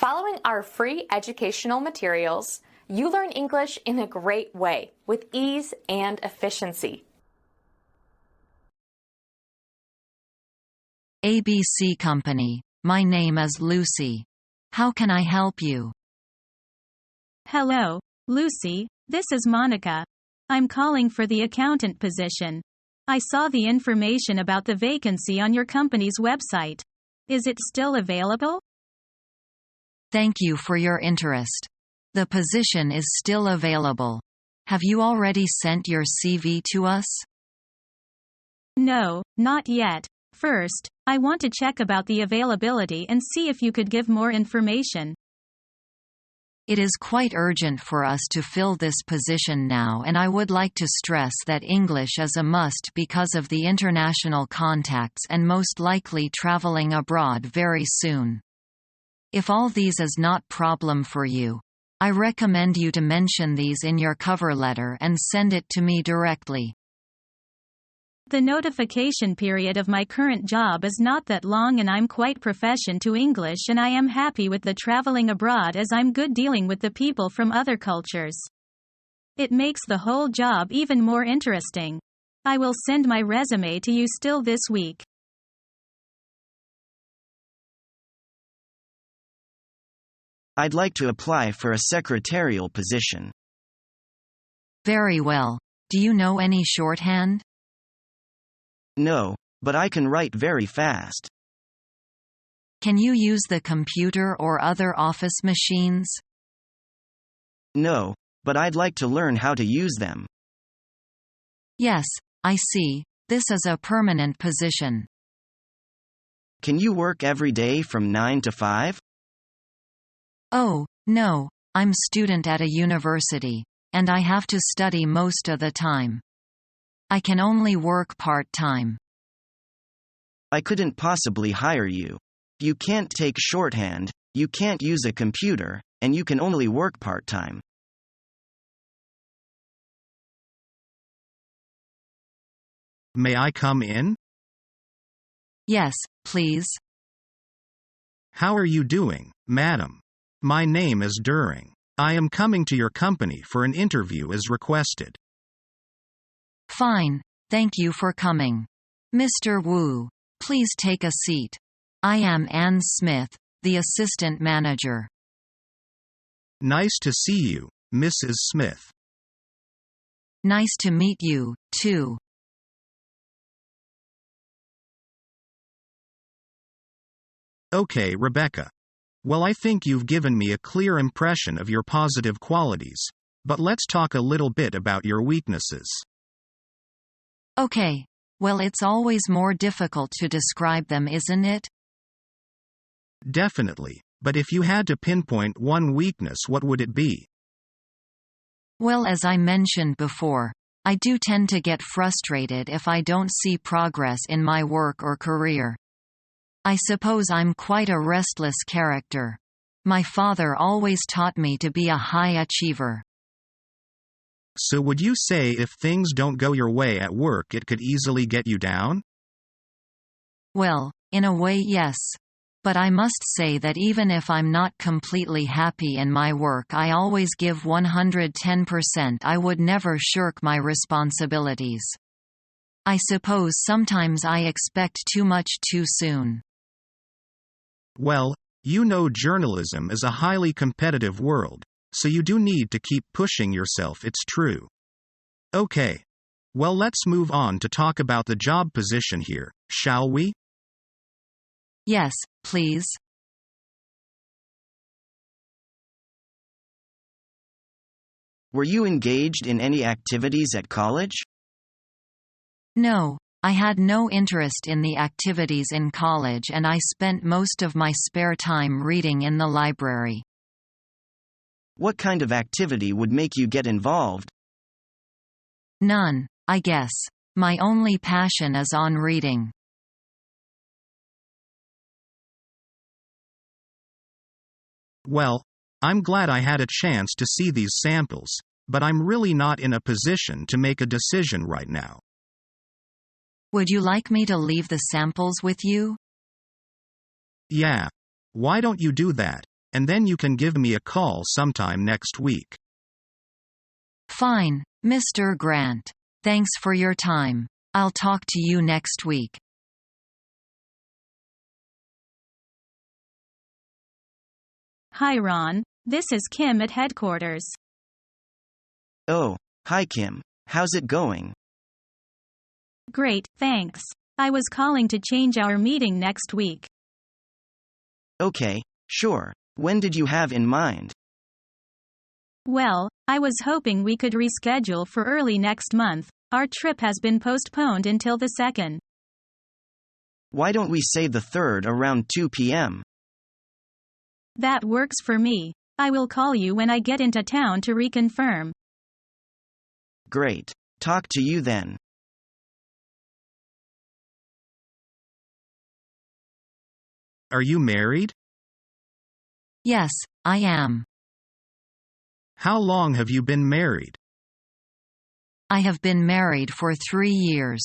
Following our free educational materials, you learn English in a great way with ease and efficiency. ABC Company. My name is Lucy. How can I help you? Hello, Lucy, this is Monica. I'm calling for the accountant position. I saw the information about the vacancy on your company's website. Is it still available? Thank you for your interest. The position is still available. Have you already sent your CV to us? No, not yet. First, I want to check about the availability and see if you could give more information. It is quite urgent for us to fill this position now, and I would like to stress that English is a must because of the international contacts and most likely traveling abroad very soon. If all these is not problem for you, I recommend you to mention these in your cover letter and send it to me directly. The notification period of my current job is not that long and I'm quite proficient to English, and I am happy with the traveling abroad as I'm good dealing with the people from other cultures. It makes the whole job even more interesting. I will send my resume to you still this week. I'd like to apply for a secretarial position. Very well. Do you know any shorthand? No, but I can write very fast. Can you use the computer or other office machines? No, but I'd like to learn how to use them. Yes, I see. This is a permanent position. Can you work every day from 9 to 5? Oh, no, I'm student at a university, and I have to study most of the time. I can only work part-time. I couldn't possibly hire you. You can't take shorthand, you can't use a computer, and you can only work part-time. May I come in? Yes, please. How are you doing, madam? My name is During. I am coming to your company for an interview as requested. Fine, thank you for coming. Mr. Wu, please take a seat. I am Ann Smith, the assistant manager. Nice to see you, Mrs. Smith. Nice to meet you, too. Okay, Rebecca. Well, I think you've given me a clear impression of your positive qualities, but let's talk a little bit about your weaknesses. Okay. Well, it's always more difficult to describe them, isn't it? Definitely, but if you had to pinpoint one weakness, what would it be? Well, as I mentioned before, I do tend to get frustrated if I don't see progress in my work or career. I suppose I'm quite a restless character. My father always taught me to be a high achiever. So would you say if things don't go your way at work, it could easily get you down? Well, in a way, yes. But I must say that even if I'm not completely happy in my work, I always give 110%. I would never shirk my responsibilities. I suppose sometimes I expect too much too soon. Well, you know, journalism is a highly competitive world. So you do need to keep pushing yourself, it's true. Okay. Well, let's move on to talk about the job position here, shall we? Yes, please. Were you engaged in any activities at college? No, I had no interest in the activities in college, and I spent most of my spare time reading in the library. What kind of activity would make you get involved? None, I guess. My only passion is on reading. Well, I'm glad I had a chance to see these samples, but I'm really not in a position to make a decision right now. Would you like me to leave the samples with you? Yeah. Why don't you do that? and then you can give me a call sometime next week. Fine, Mr. Grant. Thanks for your time. I'll talk to you next week. Hi Ron, this is Kim at headquarters. Oh, hi Kim. How's it going? Great, thanks. I was calling to change our meeting next week. Okay, sure. When did you have in mind? Well, I was hoping we could reschedule for early next month. Our trip has been postponed until the 2nd. Why don't we say the 3rd around 2 p.m.? That works for me. I will call you when I get into town to reconfirm. Great. Talk to you then. Are you married? Yes, I am. How long have you been married? I have been married for 3 years.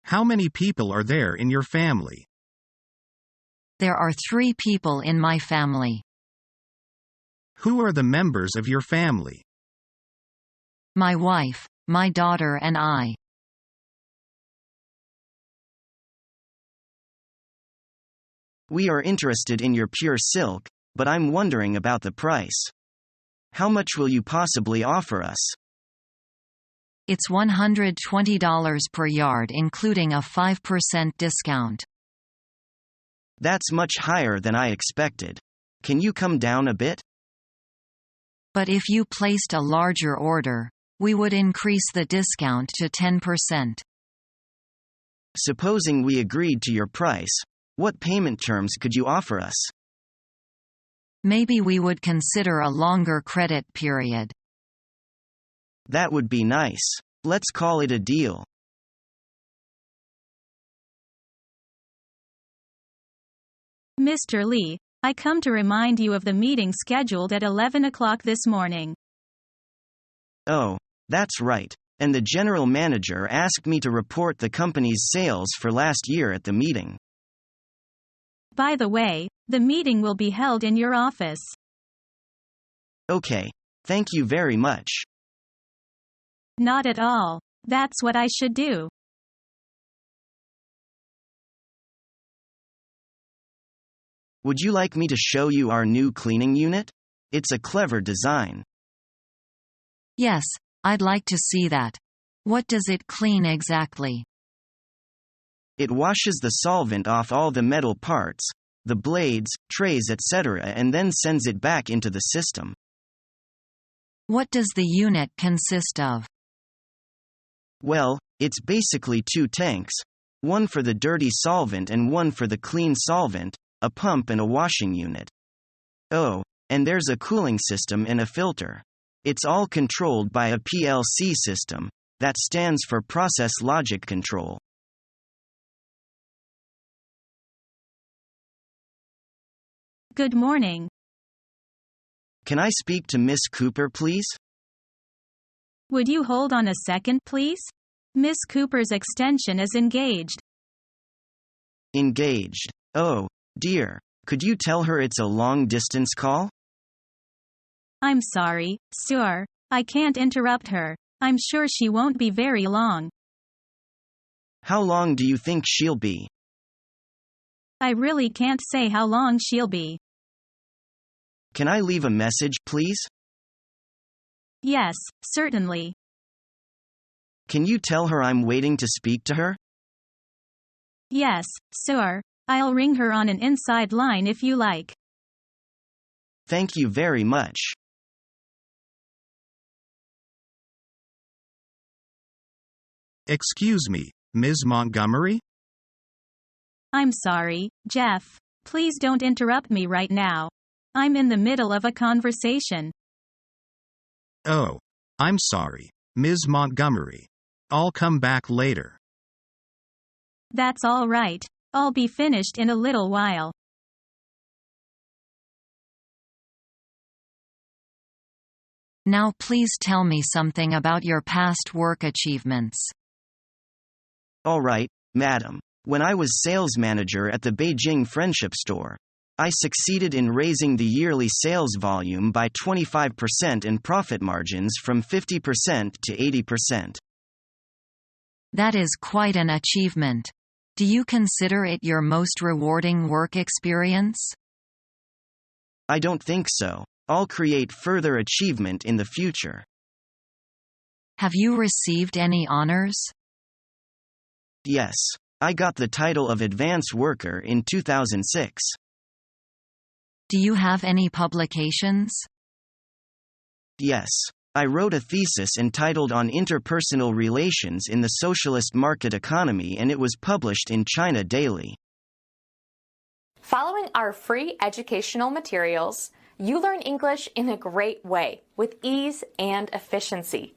How many people are there in your family? There are 3 people in my family. Who are the members of your family? My wife, my daughter and I. We are interested in your pure silk, but I'm wondering about the price. How much will you possibly offer us? It's $120 per yard including a 5% discount. That's much higher than I expected. Can you come down a bit? But if you placed a larger order, we would increase the discount to 10%. Supposing we agreed to your price, what payment terms could you offer us? Maybe we would consider a longer credit period. That would be nice. Let's call it a deal. Mr. Lee, I come to remind you of the meeting scheduled at 11 o'clock this morning. Oh, that's right. And the general manager asked me to report the company's sales for last year at the meeting. By the way, the meeting will be held in your office. Okay. Thank you very much. Not at all. That's what I should do. Would you like me to show you our new cleaning unit? It's a clever design. Yes, I'd like to see that. What does it clean exactly? It washes the solvent off all the metal parts, the blades, trays, etc., and then sends it back into the system. What does the unit consist of? Well, it's basically 2 tanks, one for the dirty solvent and one for the clean solvent, a pump and a washing unit. Oh, and there's a cooling system and a filter. It's all controlled by a PLC system, that stands for Process Logic Control. Good morning. Can I speak to Miss Cooper, please? Would you hold on a second, please? Miss Cooper's extension is engaged. Engaged. Oh, dear. Could you tell her it's a long-distance call? I'm sorry, sir. I can't interrupt her. I'm sure she won't be very long. How long do you think she'll be? I really can't say how long she'll be. Can I leave a message, please? Yes, certainly. Can you tell her I'm waiting to speak to her? Yes, sir. I'll ring her on an inside line if you like. Thank you very much. Excuse me, Ms. Montgomery? I'm sorry, Jeff. Please don't interrupt me right now. I'm in the middle of a conversation. Oh, I'm sorry, Ms. Montgomery. I'll come back later. That's all right. I'll be finished in a little while. Now please tell me something about your past work achievements. All right, madam. When I was sales manager at the Beijing Friendship Store, I succeeded in raising the yearly sales volume by 25% and profit margins from 50% to 80%. That is quite an achievement. Do you consider it your most rewarding work experience? I don't think so. I'll create further achievement in the future. Have you received any honors? Yes. I got the title of Advanced Worker in 2006. Do you have any publications? Yes. I wrote a thesis entitled On Interpersonal Relations in the Socialist Market Economy, and it was published in China Daily. Following our free educational materials, you learn English in a great way with ease and efficiency.